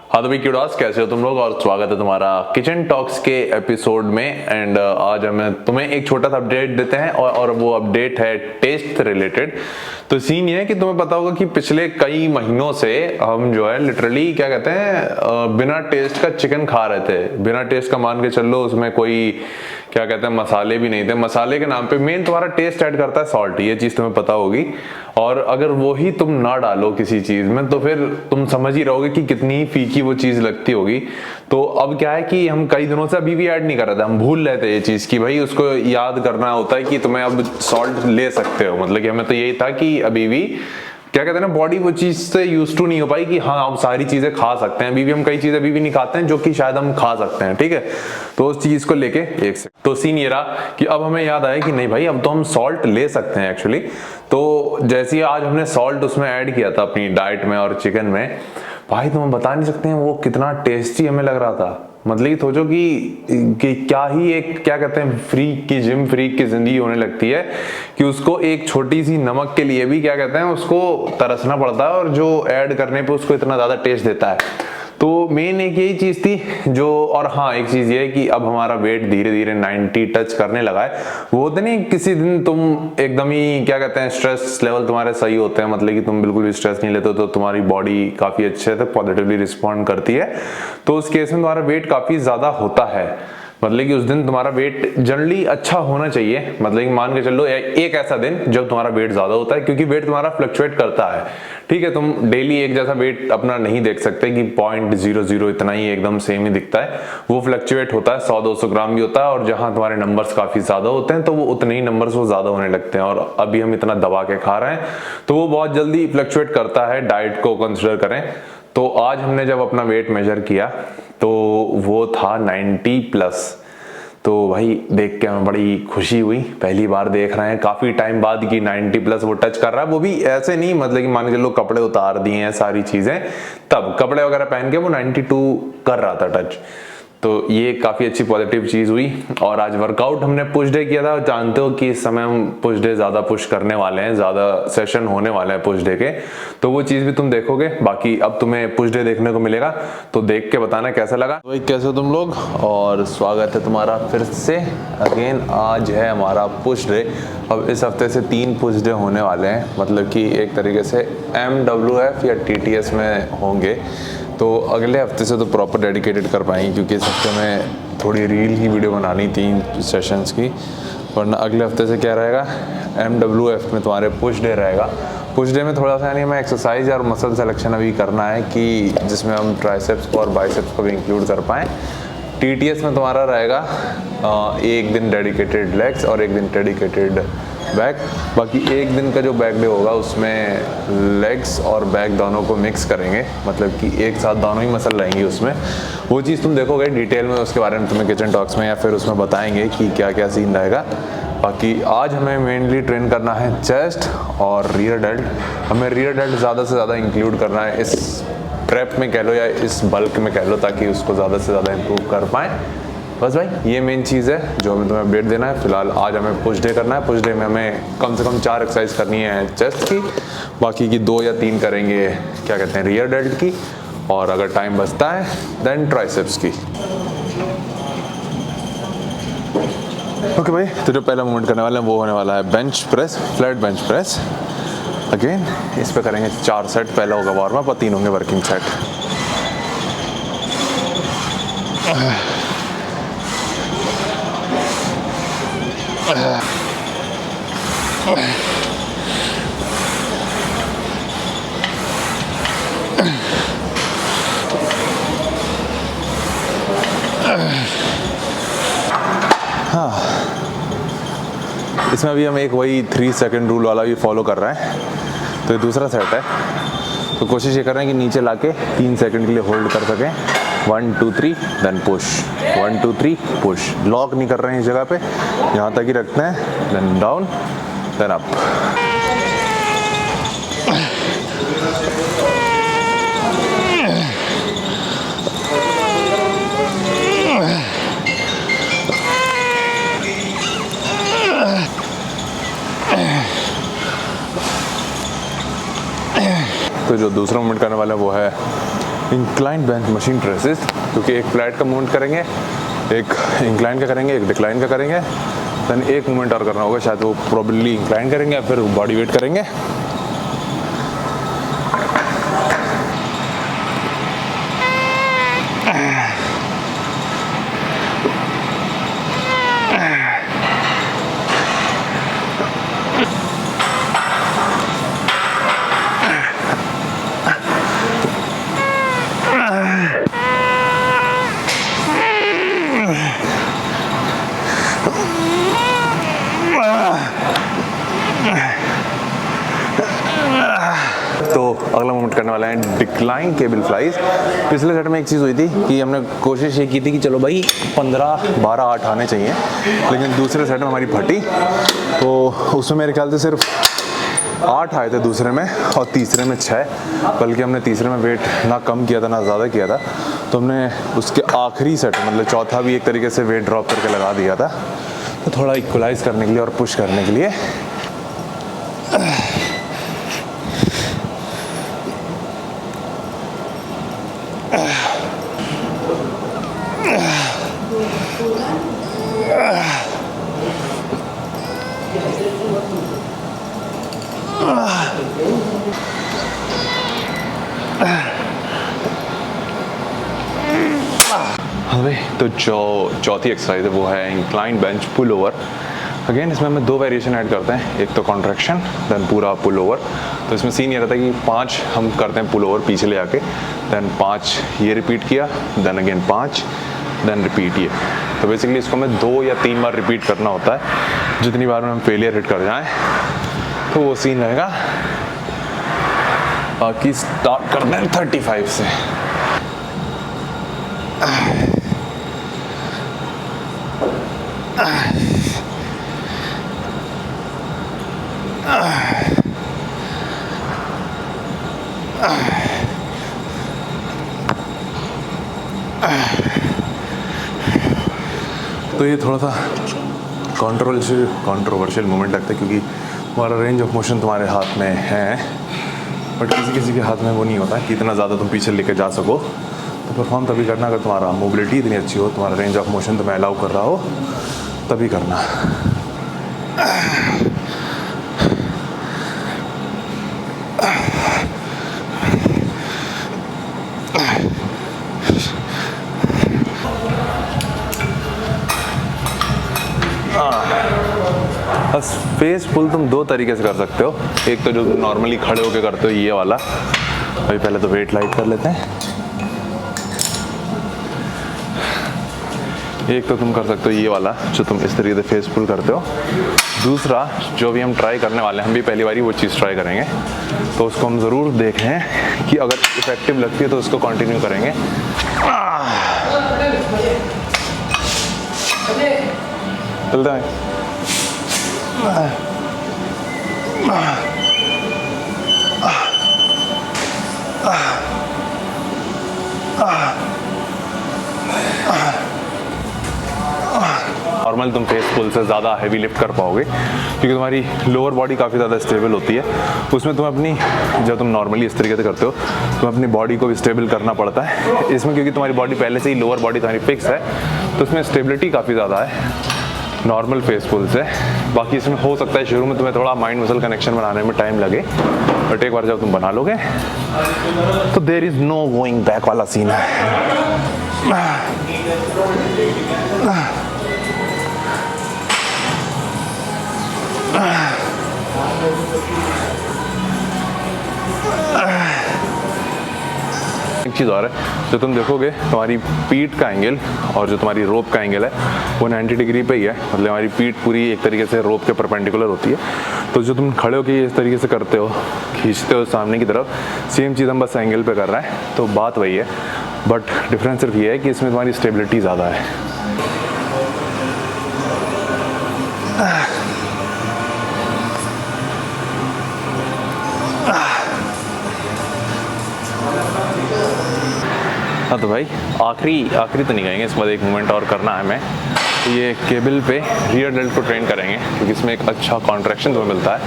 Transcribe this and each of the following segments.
हाँ तो भाई क्यूडास, कैसे हो तुम लोग और स्वागत है तुम्हारा किचन टॉक्स के एपिसोड में। एंड आज हमें तुम्हें एक छोटा सा अपडेट देते हैं और वो अपडेट है टेस्ट से रिलेटेड। तो सीन ये है कि तुम्हें पता होगा कि पिछले कई महीनों से हम जो है लिटरली क्या कहते हैं बिना टेस्ट का चिकन खा रहे थे। बिना टेस्ट का मान के चल लो, उसमें कोई क्या कहते हैं मसाले भी नहीं थे। मसाले के नाम पे मेन तुम्हारा टेस्ट ऐड करता है सॉल्ट, ये चीज तुम्हें पता होगी। और अगर वो ही तुम ना डालो किसी चीज में तो फिर तुम समझ ही रहोगे कि कितनी फीकी वो चीज लगती होगी। तो अब क्या है कि हम कई दिनों से अभी भी ऐड नहीं कर रहे थे, हम भूल रहे थे ये चीज की भाई उसको याद करना होता है कि तुम्हें अब सॉल्ट ले सकते हो। मतलब कि हमें तो यही था कि अभी भी क्या कहते हैं ना, बॉडी वो चीज से यूज टू नहीं हो पाई कि हाँ हम सारी चीजें खा सकते हैं। अभी भी हम कई चीजें अभी भी नहीं खाते हैं जो कि शायद हम खा सकते हैं, ठीक है। तो उस चीज को लेके एक से तो सीन ये रहा कि अब हमें याद आया कि नहीं भाई अब तो हम सॉल्ट ले सकते हैं एक्चुअली। तो जैसे ही आज हमने सॉल्ट उसमें ऐड किया था अपनी डाइट में और चिकन में, भाई तुम बता नहीं सकते हैं वो कितना टेस्टी हमें लग रहा था। मतलब ये सोचो कि क्या ही एक क्या कहते हैं फ्रीक की जिम फ्रीक की जिंदगी होने लगती है कि उसको एक छोटी सी नमक के लिए भी क्या कहते हैं उसको तरसना पड़ता है, और जो ऐड करने पे उसको इतना ज्यादा टेस्ट देता है। तो मेन एक यही चीज थी जो, और हाँ एक चीज ये है कि अब हमारा वेट धीरे धीरे 90 टच करने लगा है। वो होते नहीं किसी दिन तुम एकदम ही क्या कहते हैं स्ट्रेस लेवल तुम्हारे सही होते हैं, मतलब कि तुम बिल्कुल भी स्ट्रेस नहीं लेते हो तो तुम्हारी बॉडी काफी अच्छे से पॉजिटिवली रिस्पॉन्ड करती है। तो उस केस में तुम्हारा वेट काफी ज्यादा होता है। मतलब कि उस दिन तुम्हारा वेट जनरली अच्छा होना चाहिए। मतलब कि मान के चलो एक ऐसा दिन जब तुम्हारा वेट ज्यादा होता है, क्योंकि वेट तुम्हारा फ्लक्चुएट करता है, ठीक है। तुम डेली एक जैसा वेट अपना नहीं देख सकते कि 0.00 इतना ही एकदम सेम ही दिखता है। वो फ्लक्चुएट होता है, 100-200 ग्राम भी होता है। और जहां तुम्हारे नंबर्स काफी ज्यादा होते हैं तो वो उतने ही नंबर्स वो ज्यादा होने लगते हैं। और अभी हम इतना दबा के खा रहे हैं तो वो बहुत जल्दी फ्लक्चुएट करता है। डाइट को कंसिडर करें तो आज हमने जब अपना वेट मेजर किया तो वो था 90 प्लस। तो भाई देख के हमें बड़ी खुशी हुई, पहली बार देख रहे हैं काफी टाइम बाद कि 90 प्लस वो टच कर रहा है। वो भी ऐसे नहीं मतलब कि मान के चलो कपड़े उतार दिए हैं सारी चीजें, तब कपड़े वगैरह पहन के वो 92 कर रहा था टच। तो ये काफी अच्छी पॉजिटिव चीज हुई। और आज वर्कआउट हमने पुश डे किया था। जानते हो कि इस समय हम पुश डे ज्यादा पुश करने वाले हैं, ज्यादा सेशन होने वाले हैं पुश डे के, तो वो चीज भी तुम देखोगे। बाकी अब तुम्हें पुश डे देखने को मिलेगा तो देख के बताना कैसा लगा। तो भाई कैसे हो तुम लोग, और स्वागत है तुम्हारा फिर से अगेन। आज है हमारा पुश डे। अब इस हफ्ते से 3 पुश डे होने वाले हैं, मतलब कि एक तरीके से MWF या TTS में होंगे। तो अगले हफ्ते से तो प्रॉपर डेडिकेटेड कर पाएंगे, क्योंकि इस हफ्ते में थोड़ी रील की वीडियो बनानी 3 सेशंस की। वरना अगले हफ्ते से क्या रहेगा, MWF में तुम्हारे पुश डे रहेगा। पुश डे में थोड़ा सा यानी हमें एक्सरसाइज और मसल सिलेक्शन अभी करना है कि जिसमें हम ट्राइसेप्स को और बाइसेप्स को भी इंक्लूड कर पाएँ। TTS में तुम्हारा रहेगा एक दिन डेडिकेटेड लेग्स और एक दिन डेडिकेटेड बैक। बाकी एक दिन का जो बैक डे होगा उसमें लेग्स और बैक दोनों को मिक्स करेंगे, मतलब कि एक साथ दोनों ही मसल रहेंगी उसमें। वो चीज़ तुम देखोगे डिटेल में, उसके बारे में तुम्हें किचन टॉक्स में या फिर उसमें बताएंगे कि क्या क्या सीन रहेगा। बाकी आज हमें मेनली ट्रेन करना है चेस्ट और रियर डेल्ट। हमें रियर डेल्ट ज़्यादा से ज़्यादा इंक्लूड करना है इस ट्रैप में कह लो या इस बल्क में कह लो, ताकि उसको ज़्यादा से ज़्यादा इम्प्रूव कर पाएँ। बस भाई ये मेन चीज़ है जो हमें तुम्हें अपडेट देना है। फिलहाल आज हमें पुश डे करना है। पुश डे में हमें कम से कम 4 एक्सरसाइज करनी है चेस्ट की, बाकी की 2 या 3 करेंगे क्या कहते हैं रियर डेल्ट की, और अगर टाइम बचता है देन ट्राइसेप्स की। ओके भाई, तो जो पहला मूवमेंट करने वाले हैं वो होने वाला है bench press, flat bench press. Again इस पे करेंगे 4 सेट। पहला होगा वार्म अप और 3 होंगे वर्किंग सेट। हाँ, इसमें अभी हम एक वही 3 सेकंड रूल वाला भी फॉलो कर रहे हैं। तो ये दूसरा सेट है, तो कोशिश ये कर रहे हैं कि नीचे लाके 3 सेकंड के लिए होल्ड कर सकें। 1 2 3 देन पुश, 1 2 3 पुश। लॉक नहीं कर रहे हैं इस जगह पे, यहाँ तक ही रखते हैं। Then down then up. तो जो दूसरा मूवमेंट करने वाला है वो है इंक्लाइन बेंच मशीन ट्रेसेस, क्योंकि एक फ्लैट का मूवमेंट करेंगे, एक इंक्लाइन का करेंगे, एक डिक्लाइन का करेंगे, देन एक मूवमेंट और करना होगा, शायद वो प्रोबेबली इंक्लाइन करेंगे या फिर बॉडी वेट करेंगे। तो अगला मूवमेंट करने वाला है डिक्लाइन केबल फ्लाइज। पिछले सेट में एक चीज़ हुई थी कि हमने कोशिश ये की थी कि चलो भाई 15, 12, 8 आने चाहिए, लेकिन दूसरे सेट में हमारी फटी, तो उसमें मेरे ख्याल से सिर्फ 8 आए थे दूसरे में और तीसरे में 6, बल्कि हमने तीसरे में वेट ना कम किया था ना ज़्यादा किया था, तो हमने उसके आखिरी सेट मतलब चौथा भी एक तरीके से वेट ड्रॉप करके लगा दिया था, तो थोड़ा इक्वलाइज करने के लिए और पुश करने के लिए। तो जो चौथी एक्सरसाइज है वो है incline bench pull over. Again इसमें हमें 2 वेरिएशन ऐड करते हैं, एक तो कॉन्ट्रैक्शन देन पूरा पुल ओवर। तो इसमें सीन ये रहता है कि 5 हम करते हैं पुल ओवर पीछे ले आके, देन 5 ये रिपीट किया, देन अगेन 5, देन रिपीट ये। तो बेसिकली इसको हमें 2 या 3 बार रिपीट करना होता है, जितनी बार में हम फेलियर हिट कर जाएँ तो वो सीन रहेगा। बाकी स्टार्ट करते हैं 35 से। तो ये थोड़ा सा कंट्रोवर्शियल मोमेंट लगता है, क्योंकि तुम्हारा रेंज ऑफ मोशन तुम्हारे हाथ में है, बट किसी के हाथ में वो नहीं होता कि इतना ज़्यादा तुम पीछे लेके जा सको। तो परफॉर्म तभी करना अगर तुम्हारा मोबिलिटी इतनी अच्छी हो, तुम्हारा रेंज ऑफ मोशन तुम्हें अलाउ कर रहा हो, तभी करना। बस फेस पुल तुम 2 तरीके से कर सकते हो, एक तो जो तुम नॉर्मली खड़े होके करते हो ये वाला। अभी पहले तो वेट लाइट कर लेते हैं। एक तो तुम कर सकते हो ये वाला जो तुम इस तरीके से फेस पुल करते हो। दूसरा जो भी हम ट्राई करने वाले हैं, हम भी पहली बारी वो चीज़ ट्राई करेंगे, तो उसको हम ज़रूर देखें कि अगर इफेक्टिव लगती है तो उसको कंटिन्यू करेंगे। चलता है। नॉर्मल तुम फेस पुल से ज़्यादा हैवी लिफ्ट कर पाओगे, क्योंकि तुम्हारी लोअर बॉडी काफ़ी ज़्यादा स्टेबल होती है। उसमें तुम अपनी, जब तुम नॉर्मली इस तरीके से करते हो, तुम अपनी बॉडी को भी स्टेबल करना पड़ता है इसमें, क्योंकि तुम्हारी बॉडी पहले से ही लोअर बॉडी तुम्हारी फिक्स है, तो उसमें स्टेबिलिटी काफ़ी ज़्यादा है नॉर्मल फेस पुल से। बाकी इसमें हो सकता है शुरू में तुम्हें थोड़ा माइंड मसल कनेक्शन बनाने में टाइम लगे, बट एक बार जब तुम बना लोगे तो there is no going back वाला सीन है। एक चीज़ और है, जो तुम देखोगे तुम्हारी पीठ का एंगल और जो तुम्हारी रोप का एंगल है वो 90 डिग्री पे ही है, मतलब हमारी पीठ पूरी एक तरीके से रोप के परपेंडिकुलर होती है। तो जो तुम खड़े होकर इस तरीके से करते हो, खींचते हो सामने की तरफ, सेम चीज़ हम बस एंगल पे कर रहे हैं, तो बात वही है, बट डिफरेंस सिर्फ ये है कि इसमें तुम्हारी स्टेबिलिटी ज़्यादा है। हाँ तो भाई आखिरी तो नहीं कहेंगे, इसके बाद एक मूवमेंट और करना है हमें। तो ये केबल पे रियर डेल्ट को ट्रेन करेंगे, क्योंकि इसमें एक अच्छा कॉन्ट्रैक्शन तुम्हें मिलता है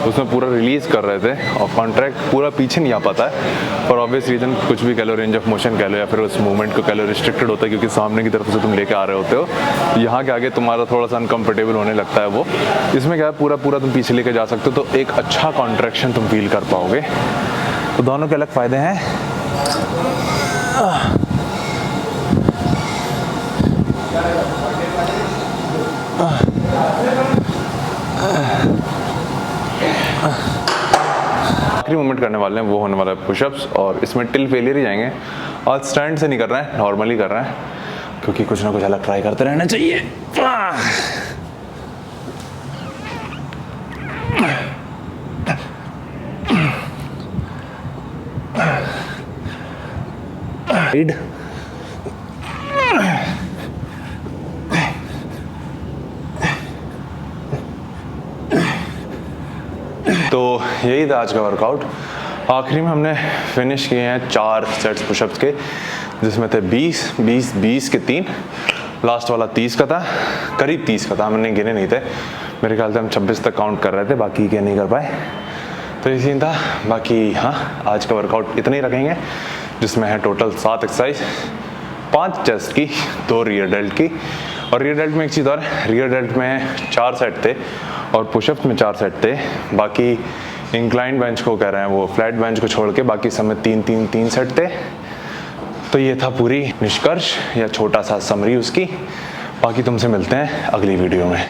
उसमें पूरा रिलीज़ कर रहे थे और कॉन्ट्रैक्ट पूरा पीछे नहीं आ पाता है फॉर ऑब्वियस रीज़न, कुछ भी कह लो, रेंज ऑफ मोशन कह लो या फिर उस मूवमेंट को कह लो, रिस्ट्रिक्टेड होता है क्योंकि सामने की तरफ से तुम लेके आ रहे होते हो, यहाँ के आगे तुम्हारा थोड़ा सा अनकम्फर्टेबल होने लगता है वो। इसमें क्या है, पूरा तुम पीछे लेके जा सकते हो तो एक अच्छा कॉन्ट्रैक्शन तुम फील कर पाओगे। तो दोनों के अलग फ़ायदे हैं। आखिरी मूवमेंट करने वाले हैं वो होने वाला है पुशअप्स, और इसमें टिल फेलियर ही जाएंगे। आज स्टैंड से नहीं कर रहे हैं, नॉर्मली कर रहे हैं क्योंकि कुछ ना कुछ अलग ट्राई करते रहना चाहिए। तो यही था आज का वर्कआउट। आखिरी में हमने फिनिश किए हैं 4 सेट्स पुशअप्स के, जिसमें थे 20, 20, 20 के 3, लास्ट वाला 30 का था, करीब 30 का था, हमने गिने नहीं थे, मेरे ख्याल से हम 26 तक काउंट कर रहे थे, बाकी के नहीं कर पाए। तो ये सीन था। बाकी हाँ, आज का वर्कआउट इतना ही रखेंगे, जिसमें है टोटल 7 एक्सरसाइज, 5 चेस्ट की, 2 रियर डेल्ट की, और रियर डेल्ट में एक चीज़ और, रियर डेल्ट में 4 सेट थे और पुशअप्स में 4 सेट थे। बाकी इंक्लाइंड बेंच को कह रहे हैं, वो फ्लैट बेंच को छोड़ के बाकी सब में 3 सेट थे। तो ये था पूरी निष्कर्ष या छोटा सा समरी उसकी। बाकी तुमसे मिलते हैं अगली वीडियो में।